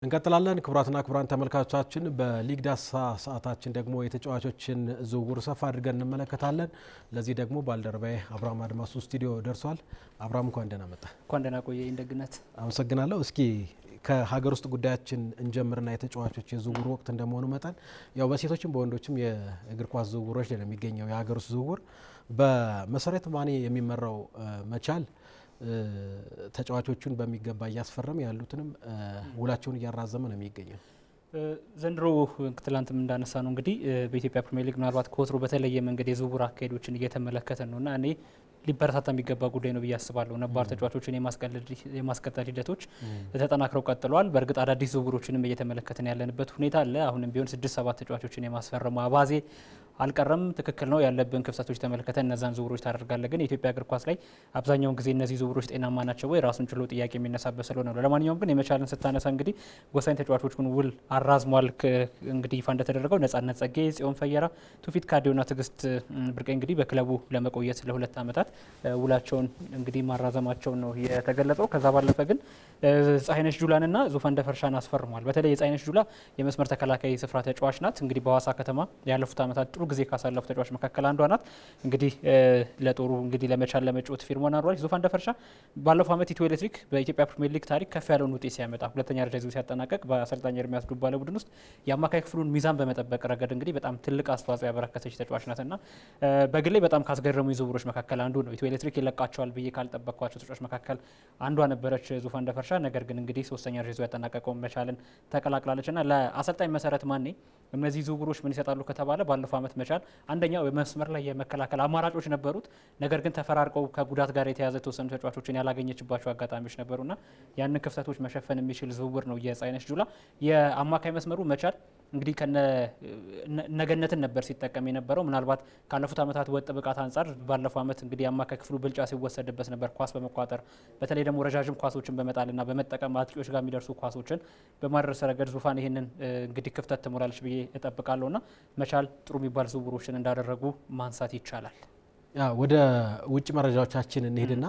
እንቀጥላለን ክቡራትና ክቡራን ተመልካቾቻችን በሊግ ዳሳ ሰዓታችን ደግሞ የተጫዋቾችን ዝውውር ሰፋ አድርገን እንመለከታለን። ለዚህ ደግሞ ባልደረባዬ አብርሃም አድማሱ ስቱዲዮ ደርሷል። አብርሃም እንኳን ደህና መጣ። እንኳን ደህና ቆየ እንደግነት። አመሰግናለሁ። እስኪ ከሀገር ውስጥ ጉዳያችን እንጀምርና የተጫዋቾች የዝውውር ወቅት እንደመሆኑ መጠን ያው በሴቶችም በወንዶችም የእግር ኳስ ዝውውሮች ላይ ነው የሚገኘው የሀገር ውስጥ ዝውውር በመሰረት ማኔ የሚመራው መቻል ተጫዋቾቹን በሚገባ እያስፈረመ ያሉትንም ውላቸውን እያራዘመ ነው የሚገኘው። ዘንድሮ ትላንትም እንዳነሳ ነው እንግዲህ በኢትዮጵያ ፕሪሚየር ሊግ ምናልባት ከወትሮ በተለየ መንገድ የዝውውር አካሄዶችን እየተመለከተ ነውና እኔ ሊበረታታ የሚገባ ጉዳይ ነው ብዬ አስባለሁ። ነባር ተጫዋቾችን የማስቀጠል ሂደቶች ተጠናክረው ቀጥለዋል። በእርግጥ አዳዲስ ዝውውሮችንም እየተመለከተን ያለንበት ሁኔታ አለ። አሁንም ቢሆን 6-7 ተጫዋቾችን የማስፈረሙ አባዜ አልቀረም። ትክክል ነው። ያለብን ክፍተቶች ተመልክተን እነዛን ዝውውሮች ታደርጋለህ። ግን የኢትዮጵያ እግር ኳስ ላይ አብዛኛውን ጊዜ እነዚህ ዝውውሮች ጤናማ ናቸው ወይ ራሱን ችሎ ጥያቄ የሚነሳበት ስለሆነ ነው። ለማንኛውም ግን የመቻልን ስታነሳ እንግዲህ ወሳኝ ተጫዋቾችን ውል አራዝሟል። እንግዲህ ይፋ እንደተደረገው ነጻነት ጸጌ፣ ጽዮን ፈየራ፣ ቱፊት ካዴውና ትዕግስት ብርቄ እንግዲህ በክለቡ ለመቆየት ለ2 ዓመታት ውላቸውን እንግዲህ ማራዘማቸው ነው የተገለጸው። ከዛ ባለፈ ግን ፀሐይነሽ ጁላንና ዙፋን ደፈርሻን አስፈርሟል። በተለይ የፀሐይነሽ ጁላ የመስመር ተከላካይ ስፍራ ተጫዋች ናት። እንግዲህ በሐዋሳ ከተማ ያለፉት ዓመታት ጥሩ ጊዜ ካሳለፉ ተጫዋች መካከል አንዷ ናት። እንግዲህ ለጦሩ እንግዲህ ለመቻል ለመጫወት ፊርማውን አድርጓል። ዙፋን ደፈርሻ ባለፈው ዓመት ኢትዮ ኤሌክትሪክ በኢትዮጵያ ፕሪሚየር ሊግ ታሪክ ከፍ ያለውን ውጤት ሲያመጣ ሁለተኛ ደረጃ ይዞ ሲያጠናቀቅ በአሰልጣኝ ኤርሚያስ ዱባለ ቡድን ውስጥ የአማካይ ክፍሉን ሚዛን በመጠበቅ ረገድ እንግዲህ በጣም ትልቅ አስተዋጽኦ ያበረከተች ተጫዋች ናትና በግሌ በጣም ካስገረሙ ዝውውሮች መካከል አንዱ ነው። ኢትዮ ኤሌክትሪክ ይለቃቸዋል ብዬ ካልጠበቅኳቸው ተጫዋች መካከል አንዷ ነበረች ዙፋን ደፈርሻ። ነገር ግን እንግዲህ ሶስተኛ ደረጃ ይዞ ያጠናቀቀው መቻልን ተቀላቅላለችና ለአሰልጣኝ መሰረት ማኔ እነዚህ ዝውውሮች ምን ይሰጣሉ ከተባለ ባለፈው ዓመት መቻል አንደኛው በመስመር ላይ የመከላከል አማራጮች ነበሩት። ነገር ግን ተፈራርቀው ከጉዳት ጋር የተያዘ የተወሰኑ ተጫዋቾችን ያላገኘችባቸው አጋጣሚዎች ነበሩና ያንን ክፍተቶች መሸፈን የሚችል ዝውውር ነው የፀሐይነሽ ጁላ። የአማካይ መስመሩ መቻል እንግዲህ ነገነትን ነበር ሲጠቀም የነበረው። ምናልባት ካለፉት ዓመታት ወጥ ብቃት አንጻር ባለፈው ዓመት እንግዲህ የአማካይ ክፍሉ ብልጫ ሲወሰድበት ነበር ኳስ በመቋጠር በተለይ ደግሞ ረዣዥም ኳሶችን በመጣልና በመጠቀም አጥቂዎች ጋር የሚደርሱ ኳሶችን በማድረስ ረገድ ዙፋን ይህንን እንግዲህ ክፍተት ትሞላለች ብዬ እጠብቃለሁና መቻል ጥሩ የሚባል ዝውውሮችን እንዳደረጉ ማንሳት ይቻላል። ወደ ውጭ መረጃዎቻችን እንሄድና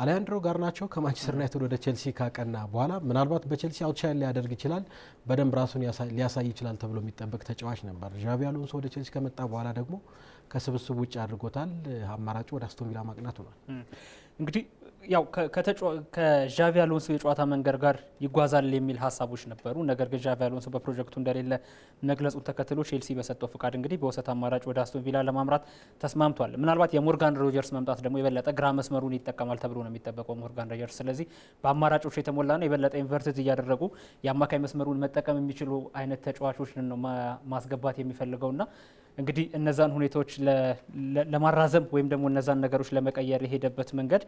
አሌያንድሮ ጋርናቾ ከማንቸስተር ዩናይትድ ወደ ቼልሲ ካቀና በኋላ ምናልባት በቼልሲ አውትሻይን ሊያደርግ ይችላል፣ በደንብ ራሱን ሊያሳይ ይችላል ተብሎ የሚጠበቅ ተጫዋች ነበር። ዣቪ አሎንሶ ወደ ቼልሲ ከመጣ በኋላ ደግሞ ከስብስብ ውጭ አድርጎታል። አማራጩ ወደ አስቶን ቪላ ማቅናቱ ነው። እንግዲህ ያው ከዣቪ አሎንሶ የጨዋታ መንገድ ጋር ይጓዛል የሚል ሀሳቦች ነበሩ። ነገር ግን ዣቪ አሎንሶ በፕሮጀክቱ እንደሌለ መግለጹን ተከትሎ ቼልሲ በሰጠው ፍቃድ እንግዲህ በውሰት አማራጭ ወደ አስቶን ቪላ ለማምራት ተስማምቷል። ምናልባት የሞርጋን ሮጀርስ መምጣት ደግሞ የበለጠ ግራ መስመሩን ይጠቀማል ተብሎ ነው የሚጠበቀው ሞርጋን ሮጀርስ። ስለዚህ በአማራጮች የተሞላ ነው። የበለጠ ኢንቨርትድ እያደረጉ የአማካይ መስመሩን መጠቀም የሚችሉ አይነት ተጫዋቾችን ነው ማስገባት የሚፈልገውና እንግዲህ እነዛን ሁኔታዎች ለማራዘም ወይም ደግሞ እነዛን ነገሮች ለመቀየር የሄደበት መንገድ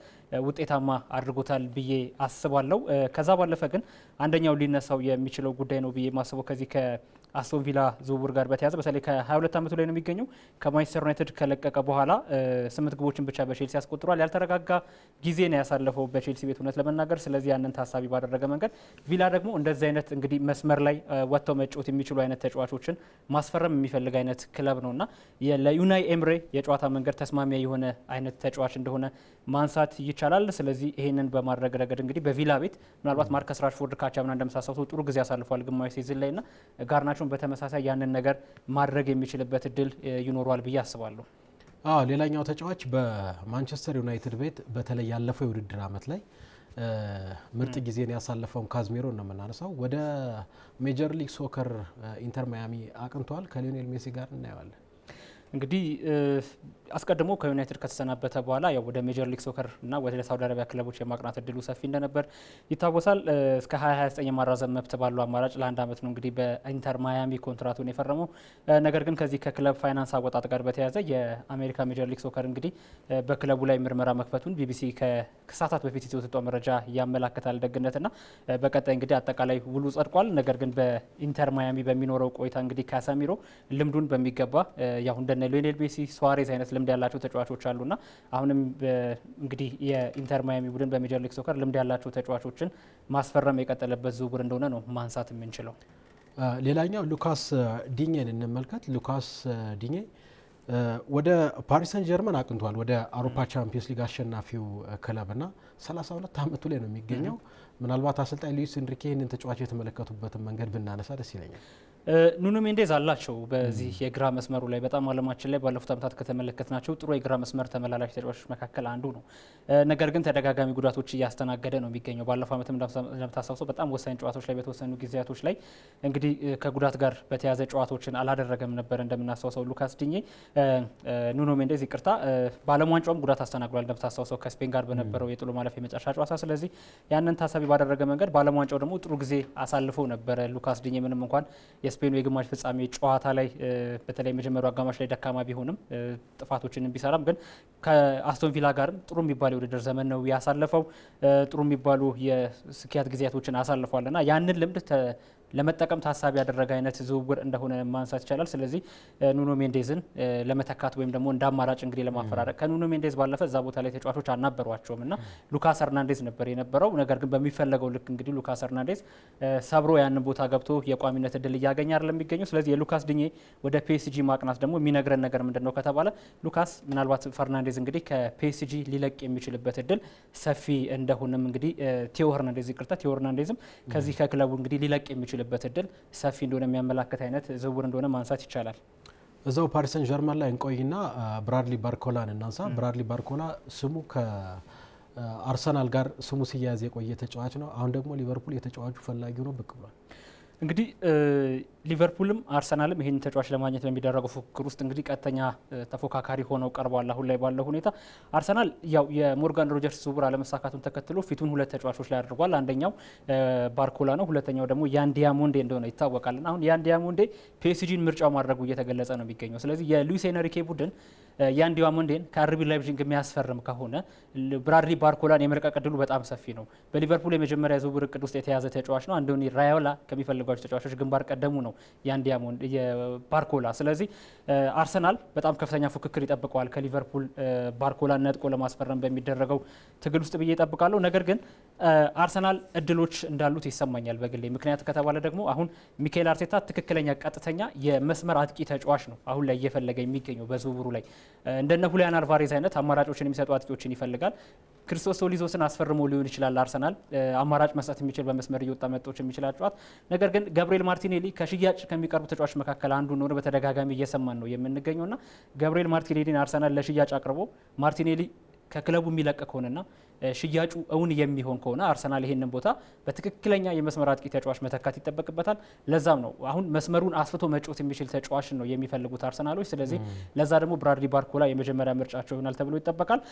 ውጤታማ አድርጎታል ብዬ አስባለሁ። ከዛ ባለፈ ግን አንደኛው ሊነሳው የሚችለው ጉዳይ ነው ብዬ ማስበው ከዚህ ከአስቶን ቪላ ዝውውር ጋር በተያያዘ በተለይ ከ22 ዓመቱ ላይ ነው የሚገኘው። ከማንቸስተር ዩናይትድ ከለቀቀ በኋላ 8 ግቦችን ብቻ በቼልሲ ያስቆጥሯል። ያልተረጋጋ ጊዜ ነው ያሳለፈው በቼልሲ ቤት እውነት ለመናገር። ስለዚህ ያንን ታሳቢ ባደረገ መንገድ ቪላ ደግሞ እንደዚህ አይነት እንግዲህ መስመር ላይ ወጥተው መጫወት የሚችሉ አይነት ተጫዋቾችን ማስፈረም የሚፈልግ አይነት ክለብ ነውና ለዩናይ ኤምሬ የጨዋታ መንገድ ተስማሚ የሆነ አይነት ተጫዋች እንደሆነ ማንሳት ይቻላል። ስለዚህ ይሄንን በማድረግ ረገድ እንግዲህ በቪላ ቤት ምናልባት ማርከስ ራሽፎርድ ካቻምና እንደመሳሰሉት ጥሩ ጊዜ ያሳልፏል ግማሽ ሲዝን ላይና ጋርናቾን በተመሳሳይ ያንን ነገር ማድረግ የሚችልበት እድል ይኖረዋል ብዬ አስባለሁ። ሌላኛው ተጫዋች በማንቸስተር ዩናይትድ ቤት በተለይ ያለፈው የውድድር ዓመት ላይ ምርጥ ጊዜን ያሳለፈውን ካዝሜሮ ነው የምናነሳው። ወደ ሜጀር ሊግ ሶከር ኢንተር ማያሚ አቅንቷል። ከሊዮኔል ሜሲ ጋር እናየዋለን። እንግዲህ አስቀድሞ ከዩናይትድ ከተሰናበተ በኋላ ያው ወደ ሜጀር ሊግ ሶከር እና ወደ ሳውዲ አረቢያ ክለቦች የማቅናት እድሉ ሰፊ እንደነበር ይታወሳል። እስከ 2029 የማራዘም መብት ባለው አማራጭ ለ1 ዓመት ነው እንግዲህ በኢንተር ማያሚ ኮንትራቱን የፈረመው። ነገር ግን ከዚህ ከክለብ ፋይናንስ አወጣጥ ጋር በተያያዘ የአሜሪካ ሜጀር ሊግ ሶከር እንግዲህ በክለቡ ላይ ምርመራ መክፈቱን ቢቢሲ ከሰዓታት በፊት የወጣው መረጃ ያመላክታል። ደግነትና በቀጣይ እንግዲህ አጠቃላይ ውሉ ጸድቋል። ነገር ግን በኢንተር ማያሚ በሚኖረው ቆይታ እንግዲህ ካሳሚሮ ልምዱን በሚገባ ያው እንደነ ሊዮኔል ሜሲ፣ ሱዋሬዝ አይነት ልምድ ያላቸው ተጫዋቾች አሉና አሁንም እንግዲህ የኢንተር ማያሚ ቡድን በሜጀር ሊግ ሶከር ልምድ ያላቸው ተጫዋቾችን ማስፈረም የቀጠለበት ዝውውር እንደሆነ ነው ማንሳት የምንችለው። ሌላኛው ሉካስ ዲኜን እንመልከት። ሉካስ ዲኜ ወደ ፓሪስ ሰን ጀርመን አቅንቷል። ወደ አውሮፓ ቻምፒየንስ ሊግ አሸናፊው ክለብና 32 ዓመቱ ላይ ነው የሚገኘው። ምናልባት አሰልጣኝ ሉዊስ ኤንሪኬ ይህንን ተጫዋች የተመለከቱበትን መንገድ ብናነሳ ደስ ይለኛል። ኑኖ ሜንዴዝ አላቸው በዚህ የግራ መስመሩ ላይ በጣም አለማችን ላይ ባለፉት ዓመታት ከተመለከትናቸው ጥሩ የግራ መስመር ተመላላሽ ተጫዋቾች መካከል አንዱ ነው። ነገር ግን ተደጋጋሚ ጉዳቶች እያስተናገደ ነው የሚገኘው። ባለፈው ዓመትም እንደምታስታውሰው በጣም ወሳኝ ጨዋታዎች ላይ በተወሰኑ ጊዜያቶች ላይ እንግዲህ ከጉዳት ጋር በተያያዘ ጨዋታዎችን አላደረገም ነበር እንደምናስታውሰው ሉካስ ዲኜ ኑኖ ሜንዴዝ ይቅርታ በዓለም ዋንጫውም ጉዳት አስተናግዷል እንደምታስታውሰው ከስፔን ጋር በነበረው የጥሎ ማለፍ የመጨረሻ ጨዋታ። ስለዚህ ያንን ታሳቢ ባደረገ መንገድ በዓለም ዋንጫው ደግሞ ጥሩ ጊዜ አሳልፎ ነበረ ሉካስ ዲኜ ምንም እንኳን የስፔኑ የግማሽ ፍጻሜ ጨዋታ ላይ በተለይ መጀመሪያው አጋማሽ ላይ ደካማ ቢሆንም ጥፋቶችን ቢሰራም ግን ከአስቶን ቪላ ጋርም ጥሩ የሚባል የውድድር ዘመን ነው ያሳለፈው። ጥሩ የሚባሉ የስኪያት ጊዜያቶችን አሳልፏልና ያንን ልምድ ለመጠቀም ታሳቢ ያደረገ አይነት ዝውውር እንደሆነ ማንሳት ይቻላል። ስለዚህ ኑኖ ሜንዴዝን ለመተካት ወይም ደግሞ እንደ አማራጭ እንግዲህ ለማፈራረቅ ከኑኖ ሜንዴዝ ባለፈ እዛ ቦታ ላይ ተጫዋቾች አልነበሯቸውም እና ሉካስ ሄርናንዴዝ ነበር የነበረው። ነገር ግን በሚፈለገው ልክ እንግዲህ ሉካስ ሄርናንዴዝ ሰብሮ ያንን ቦታ ገብቶ የቋሚነት እድል እያገኘ አይደለም የሚገኘው። ስለዚህ የሉካስ ዲኜ ወደ ፒኤስጂ ማቅናት ደግሞ የሚነግረን ነገር ምንድን ነው ከተባለ ሉካስ ምናልባት ፈርናንዴዝ እንግዲህ ከፒኤስጂ ሊለቅ የሚችልበት እድል ሰፊ እንደሆነም እንግዲህ ቴዎ ሄርናንዴዝም ከዚህ ከክለቡ እንግዲህ ሊለቅ የሚችል በት እድል ሰፊ እንደሆነ የሚያመላክት አይነት ዝውውር እንደሆነ ማንሳት ይቻላል። እዛው ፓሪስ ሰን ዠርማን ላይ እንቆይና ብራድሊ ባርኮላን እናንሳ። ብራድሊ ባርኮላ ስሙ ከአርሰናል ጋር ስሙ ሲያያዝ የቆየ ተጫዋች ነው። አሁን ደግሞ ሊቨርፑል የተጫዋቹ ፈላጊ ሆኖ ብቅ ብሏል። እንግዲህ ሊቨርፑልም አርሰናልም ይህን ተጫዋች ለማግኘት በሚደረገው ፉክክር ውስጥ እንግዲህ ቀጥተኛ ተፎካካሪ ሆነው ቀርበዋል። አሁን ላይ ባለው ሁኔታ አርሰናል ያው የሞርጋን ሮጀርስ ዝውውር አለመሳካቱን ተከትሎ ፊቱን ሁለት ተጫዋቾች ላይ አድርጓል። አንደኛው ባርኮላ ነው፣ ሁለተኛው ደግሞ ያን ዲያሞንዴ እንደሆነ ይታወቃልና አሁን ያን ዲያሞንዴ ፒኤስጂን ምርጫው ማድረጉ እየተገለጸ ነው የሚገኘው። ስለዚህ የሉዊስ ኤንሪኬ ቡድን ያን ዲያሞንዴን ከአርቢ ላይፕዚግ የሚያስፈርም ከሆነ ብራድሊ ባርኮላን የመልቀቅ እድሉ በጣም ሰፊ ነው። በሊቨርፑል የመጀመሪያ ዝውውር እቅድ ውስጥ የተያዘ ተጫዋች ነው። አንዶኒ ራዮላ ከሚፈልጓቸው ተጫዋቾች ግንባር ቀደሙ ነው ያን ዲያሞንድ የባርኮላ። ስለዚህ አርሰናል በጣም ከፍተኛ ፉክክር ይጠብቀዋል ከሊቨርፑል ባርኮላን ነጥቆ ለማስፈረም በሚደረገው ትግል ውስጥ ብዬ ይጠብቃለሁ። ነገር ግን አርሰናል እድሎች እንዳሉት ይሰማኛል በግሌ። ምክንያት ከተባለ ደግሞ አሁን ሚካኤል አርቴታ ትክክለኛ ቀጥተኛ የመስመር አጥቂ ተጫዋች ነው አሁን ላይ እየፈለገ የሚገኘው በዝውውሩ ላይ እንደነ ሁሊያን አልቫሬዝ አይነት አማራጮችን የሚሰጡ አጥቂዎችን ይፈልጋል። ክርስቶስ ቶሊዞስን አስፈርሞ ሊሆን ይችላል አርሰናል አማራጭ መስጠት የሚችል በመስመር እየወጣ መጥቶች የሚችል ተጫዋች። ነገር ግን ገብርኤል ማርቲኔሊ ከሽያጭ ከሚቀርቡ ተጫዋች መካከል አንዱ እንደሆነ በተደጋጋሚ እየሰማን ነው የምንገኘውና ገብርኤል ማርቲኔሊን አርሰናል ለሽያጭ አቅርቦ ማርቲኔሊ ከክለቡ የሚለቅ ከሆነና ሽያጩ እውን የሚሆን ከሆነ አርሰናል ይሄንን ቦታ በትክክለኛ የመስመር አጥቂ ተጫዋች መተካት ይጠበቅበታል። ለዛም ነው አሁን መስመሩን አስፍቶ መጫወት የሚችል ተጫዋች ነው የሚፈልጉት አርሰናሎች። ስለዚህ ለዛ ደግሞ ብራድሊ ባርኮላ የመጀመሪያ ምርጫቸው ይሆናል ተብሎ ይጠበቃል።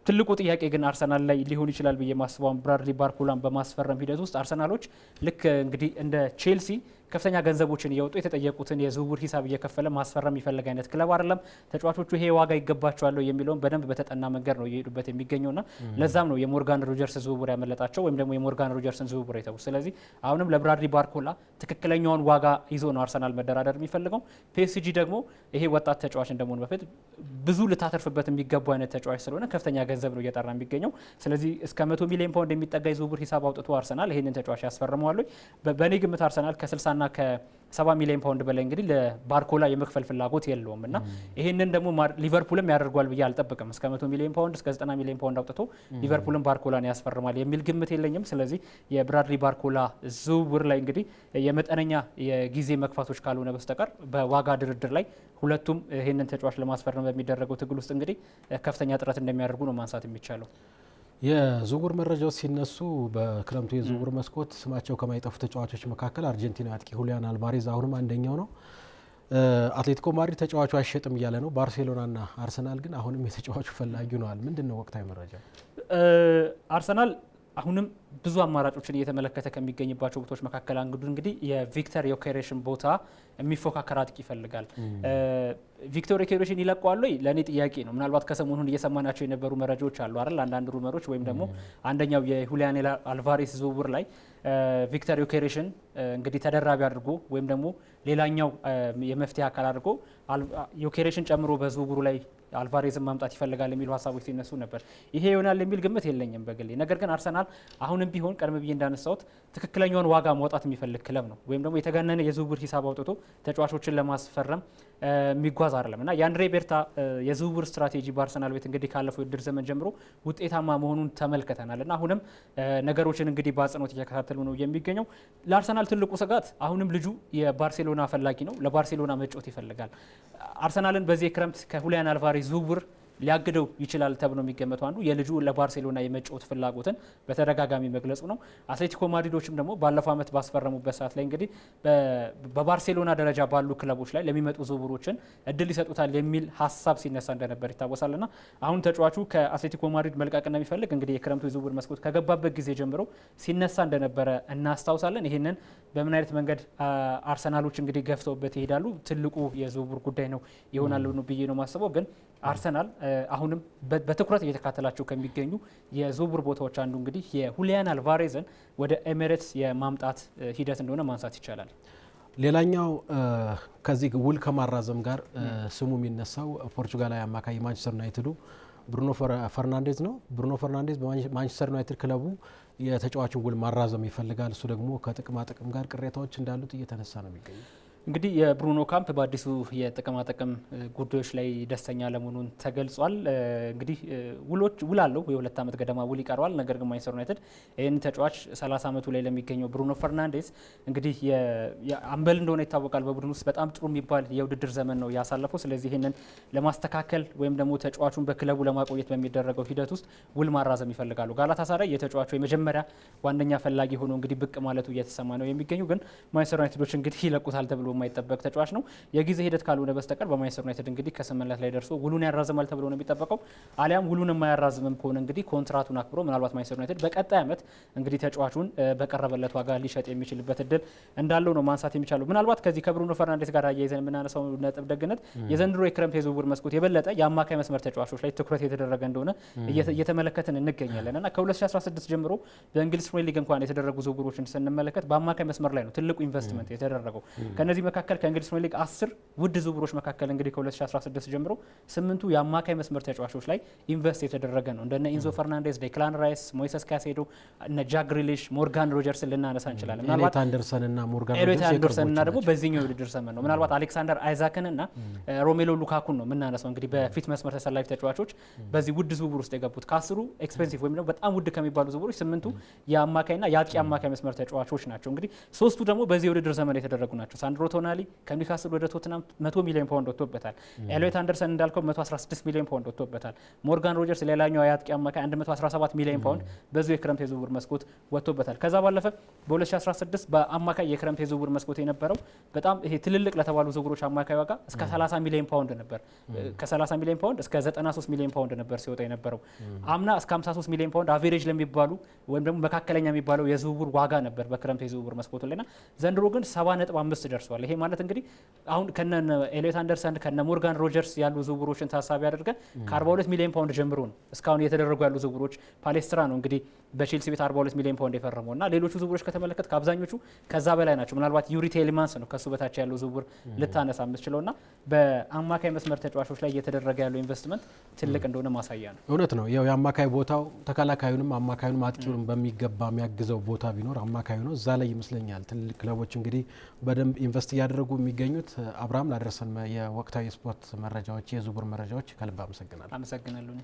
ትልቁ ጥያቄ ግን አርሰናል ላይ ሊሆን ይችላል ብዬ ማስበው ብራድሊ ባርኮላን በማስፈረም ሂደት ውስጥ አርሰናሎች ልክ እንግዲህ እንደ ቼልሲ ከፍተኛ ገንዘቦችን እየወጡ የተጠየቁትን የዝውውር ሂሳብ እየከፈለ ማስፈረም የሚፈልግ አይነት ክለብ አይደለም። ተጫዋቾቹ ይሄ ዋጋ ይገባቸዋል የሚለውን በደንብ በተጠና መንገድ ነው እየሄዱበት የሚገኘውና ለዛም ነው የሞርጋን ሮጀርስ ዝውውር ያመለጣቸው ወይም ደግሞ የሞርጋን ሮጀርስን ዝውውር የተው። ስለዚህ አሁንም ለብራድሊ ባርኮላ ትክክለኛውን ዋጋ ይዞ ነው አርሰናል መደራደር የሚፈልገው። ፒኤስጂ ደግሞ ይሄ ወጣት ተጫዋች እንደመሆኑ በፊት ብዙ ልታተርፍበት የሚገቡ አይነት ተጫዋች ስለሆነ ከፍተኛ ገንዘብ ነው እየጠራ የሚገኘው። ስለዚህ እስከ 100 ሚሊዮን ፓውንድ የሚጠጋ የዝውውር ሂሳብ አውጥቶ አርሰናል ይሄንን ተጫዋች ያስፈርመዋል። በእኔ ግምት አርሰናል ከ60 እና ከ70 ሚሊዮን ፓውንድ በላይ እንግዲህ ለባርኮላ የመክፈል ፍላጎት የለውም እና ይሄንን ደግሞ ሊቨርፑልም ያደርጓል ብዬ አልጠብቅም። እስከ 100 ሚሊዮን ፓውንድ እስከ 90 ሚሊዮን ፓውንድ አውጥቶ ሊቨርፑልም ባርኮላን ያስፈርማል የሚል ግምት የለኝም። ስለዚህ የብራድሊ ባርኮላ ዝውውር ላይ እንግዲህ የመጠነኛ የጊዜ መግፋቶች ካልሆነ በስተቀር በዋጋ ድርድር ላይ ሁለቱም ይህንን ተጫዋች ለማስፈረም በሚደረገው ትግል ውስጥ እንግዲህ ከፍተኛ ጥረት እንደሚያደርጉ ነው ማንሳት የሚቻለው። የዝውውር መረጃዎች ሲነሱ በክረምቱ የዝውውር መስኮት ስማቸው ከማይጠፉ ተጫዋቾች መካከል አርጀንቲና አጥቂ ሁሊያን አልቫሬዝ አሁንም አንደኛው ነው። አትሌቲኮ ማድሪድ ተጫዋቹ አይሸጥም እያለ ነው። ባርሴሎናና አርሰናል ግን አሁንም የተጫዋቹ ፈላጊ ሆነዋል። ምንድን ነው ወቅታዊ መረጃ? አርሰናል አሁንም ብዙ አማራጮችን እየተመለከተ ከሚገኝባቸው ቦታዎች መካከል አንዱ እንግዲህ የቪክተር ዮኬሬሽን ቦታ የሚፎካከር አጥቂ ይፈልጋል። ቪክተር ዮኬሬሽን ይለቀዋል ወይ? ለእኔ ጥያቄ ነው። ምናልባት ከሰሞኑን እየሰማናቸው የነበሩ መረጃዎች አሉ አይደል? አንዳንድ ሩመሮች ወይም ደግሞ አንደኛው የሁሊያን አልቫሬስ ዝውውር ላይ ቪክተር ዮኬሬሽን እንግዲህ ተደራቢ አድርጎ ወይም ደግሞ ሌላኛው የመፍትሄ አካል አድርጎ ዮኬሬሽን ጨምሮ በዝውውሩ ላይ አልቫሬዝን ማምጣት ይፈልጋል የሚሉ ሀሳቦች ሲነሱ ነበር። ይሄ ይሆናል የሚል ግምት የለኝም በግሌ። ነገር ግን አርሰናል አሁንም ቢሆን ቀደም ብዬ እንዳነሳሁት ትክክለኛውን ዋጋ ማውጣት የሚፈልግ ክለብ ነው። ወይም ደግሞ የተጋነነ የዝውውር ሂሳብ አውጥቶ ተጫዋቾችን ለማስፈረም የሚጓዝ አይደለም እና የአንድሬ ቤርታ የዝውውር ስትራቴጂ በአርሰናል ቤት እንግዲህ ካለፈው የውድድር ዘመን ጀምሮ ውጤታማ መሆኑን ተመልክተናል እና አሁንም ነገሮችን እንግዲህ በአጽንኦት እየተከታተሉ ነው የሚገኘው። ለአርሰናል ትልቁ ስጋት አሁንም ልጁ የባርሴሎና ፈላጊ ነው፣ ለባርሴሎና መጫወት ይፈልጋል። አርሰናልን በዚህ ክረምት ከሁሊያን አልቫሬዝ ዝውውር ሊያግደው ይችላል ተብሎ የሚገመቱ አንዱ የልጁ ለባርሴሎና የመጫወት ፍላጎትን በተደጋጋሚ መግለጹ ነው። አትሌቲኮ ማድሪዶችም ደግሞ ባለፈው ዓመት ባስፈረሙበት ሰዓት ላይ እንግዲህ በባርሴሎና ደረጃ ባሉ ክለቦች ላይ ለሚመጡ ዝውውሮችን እድል ይሰጡታል የሚል ሀሳብ ሲነሳ እንደነበር ይታወሳልና አሁን ተጫዋቹ ከአትሌቲኮ ማድሪድ መልቀቅ እንደሚፈልግ እንግዲህ የክረምቱ የዝውውር መስኮት ከገባበት ጊዜ ጀምሮ ሲነሳ እንደነበረ እናስታውሳለን። ይህንን በምን አይነት መንገድ አርሰናሎች እንግዲህ ገፍተውበት ይሄዳሉ ትልቁ የዝውውር ጉዳይ ነው ይሆናል ብዬ ነው ማስበው። ግን አርሰናል አሁንም በትኩረት እየተካተላቸው ከሚገኙ የዝውውር ቦታዎች አንዱ እንግዲህ የሁሊያን አልቫሬዝን ወደ ኤሜሬትስ የማምጣት ሂደት እንደሆነ ማንሳት ይቻላል። ሌላኛው ከዚህ ውል ከማራዘም ጋር ስሙ የሚነሳው ፖርቹጋላዊ አማካይ ማንቸስተር ዩናይትዱ ብሩኖ ፈርናንዴዝ ነው። ብሩኖ ፈርናንዴዝ በማንቸስተር ዩናይትድ ክለቡ የተጫዋችን ውል ማራዘም ይፈልጋል። እሱ ደግሞ ከጥቅማ ጥቅም ጋር ቅሬታዎች እንዳሉት እየተነሳ ነው የሚገኘው። እንግዲህ የብሩኖ ካምፕ በአዲሱ የጥቅማጥቅም ጉዳዮች ላይ ደስተኛ ለመሆኑን ተገልጿል። እንግዲህ ውል አለው፣ የ2 ዓመት ገደማ ውል ይቀረዋል። ነገር ግን ማንቸስተር ዩናይትድ ይህን ተጫዋች 30 ዓመቱ ላይ ለሚገኘው ብሩኖ ፈርናንዴዝ እንግዲህ አምበል እንደሆነ ይታወቃል። በቡድን ውስጥ በጣም ጥሩ የሚባል የውድድር ዘመን ነው ያሳለፈው። ስለዚህ ይህንን ለማስተካከል ወይም ደግሞ ተጫዋቹን በክለቡ ለማቆየት በሚደረገው ሂደት ውስጥ ውል ማራዘም ይፈልጋሉ። ጋላታሳራይ የተጫዋቹ የመጀመሪያ ዋነኛ ፈላጊ ሆኖ እንግዲህ ብቅ ማለቱ እየተሰማ ነው የሚገኙ። ግን ማንቸስተር ዩናይትዶች እንግዲህ ይለቁታል ተብሎ የማይጠበቅ ተጫዋች ነው። የጊዜ ሂደት ካልሆነ በስተቀር በማንቸስተር ዩናይትድ እንግዲህ ከስምምነት ላይ ደርሶ ውሉን ያራዝማል ተብሎ ነው የሚጠበቀው። አሊያም ውሉን የማያራዝምም ከሆነ እንግዲህ ኮንትራቱን አክብሮ ምናልባት ማንቸስተር ዩናይትድ በቀጣይ ዓመት እንግዲህ ተጫዋቹን በቀረበለት ዋጋ ሊሸጥ የሚችልበት እድል እንዳለው ነው ማንሳት የሚቻለው። ምናልባት ከዚህ ከብሩኖ ፈርናንዴዝ ጋር አያይዘን የምናነሳው ነጥብ ደግነት የዘንድሮ የክረምት የዝውውር መስኮት የበለጠ የአማካይ መስመር ተጫዋቾች ላይ ትኩረት የተደረገ እንደሆነ እየተመለከትን እንገኛለን እና ከ2016 ጀምሮ በእንግሊዝ ፕሪሚየር ሊግ እንኳን የተደረጉ ዝውውሮችን ስንመለከት በአማካይ መስመር ላይ ነው ትልቁ ኢንቨስትመንት የተደረገው። ከነዚህ መካከል ከእንግሊዝ ፕሪሚየር ሊግ 10 ውድ ዝውውሮች መካከል እንግዲህ ከ2016 ጀምሮ 8ቱ የአማካይ መስመር ተጫዋቾች ላይ ኢንቨስት የተደረገ ነው። እንደነ ኢንዞ ፈርናንዴዝ፣ ዴክላን ራይስ፣ ሞይሰስ ካሴዶ፣ እነ ጃክ ግሪሊሽ፣ ሞርጋን ሮጀርስን ልናነሳ እንችላለን። ኤሊዮት አንደርሰን እና ሞርጋን ሮጀርስ ደግሞ በዚህኛው የውድድር ዘመን ነው። ምናልባት አሌክሳንደር አይዛክን እና ሮሜሎ ሉካኩን ነው የምናነሳው እንግዲህ በፊት መስመር ተሰላፊ ተጫዋቾች በዚህ ውድ ዝውውር ውስጥ የገቡት። ከ10ሩ ኤክስፔንሲቭ ወይም ደግሞ በጣም ውድ ከሚባሉ ዝውውሮች 8ቱ የአማካይና የአጥቂ አማካይ መስመር ተጫዋቾች ናቸው። እንግዲህ 3ቱ ደግሞ በዚህ የውድድር ዘመን የተደረጉ ናቸው። ሳንድሮ ቶናሊ ከኒውካስል ወደ ቶትናም 100 ሚሊዮን ፓውንድ ወጥቶበታል። ኤሊዮት አንደርሰን እንዳልከው 116 ሚሊዮን ፓውንድ ወጥቶበታል። ሞርጋን ሮጀርስ ሌላኛው የአጥቂ አማካይ 117 ሚሊዮን ፓውንድ በዚሁ የክረምት የዝውውር መስኮት ወጥቶበታል። ከዛ ባለፈ በ2016 በአማካይ የክረምት የዝውውር መስኮት የነበረው በጣም ይሄ ትልልቅ ለተባሉ ዝውውሮች አማካይ ዋጋ እስከ 30 ሚሊዮን ፓውንድ ነበር። ከ30 ሚሊዮን ፓውንድ እስከ 93 ሚሊዮን ፓውንድ ነበር ሲወጣ የነበረው። አምና እስከ 53 ሚሊዮን ፓውንድ አቬሬጅ ለሚባሉ ወይም ደግሞ መካከለኛ የሚባለው የዝውውር ዋጋ ነበር በክረምት የዝውውር መስኮቱ ላይና ዘንድሮ ግን 70.5 ደርሷል። ይሄ ማለት እንግዲህ አሁን ከነ ኤሊዮት አንደርሰን ከነ ሞርጋን ሮጀርስ ያሉ ዝውውሮችን ታሳቢ አድርገን ከ42 ሚሊዮን ፓውንድ ጀምሮ ነው እስካሁን እየተደረጉ ያሉ ዝውውሮች። ፓሌስትራ ነው እንግዲህ በቼልሲ ቤት 42 ሚሊዮን ፓውንድ የፈረመው እና ሌሎቹ ዝውውሮች ከተመለከት ከአብዛኞቹ ከዛ በላይ ናቸው። ምናልባት ዩሪ ቴሌማንስ ነው ከሱ በታች ያለው ዝውውር ልታነሳ የምትችለውና በአማካይ መስመር ተጫዋቾች ላይ እየተደረገ ያለው ኢንቨስትመንት ትልቅ እንደሆነ ማሳያ ነው። እውነት ነው። ያው የአማካይ ቦታው ተከላካዩንም አማካዩንም አጥቂውንም በሚገባ የሚያግዘው ቦታ ቢኖር አማካዩ ነው። እዛ ላይ ይመስለኛል ትልቅ ክለቦች እንግዲህ በደንብ ኢንቨስት እያደረጉ የሚገኙት። አብርሃም ላደረሰን የወቅታዊ ስፖርት መረጃዎች የዝውውር መረጃዎች ከልብ አመሰግናለሁ።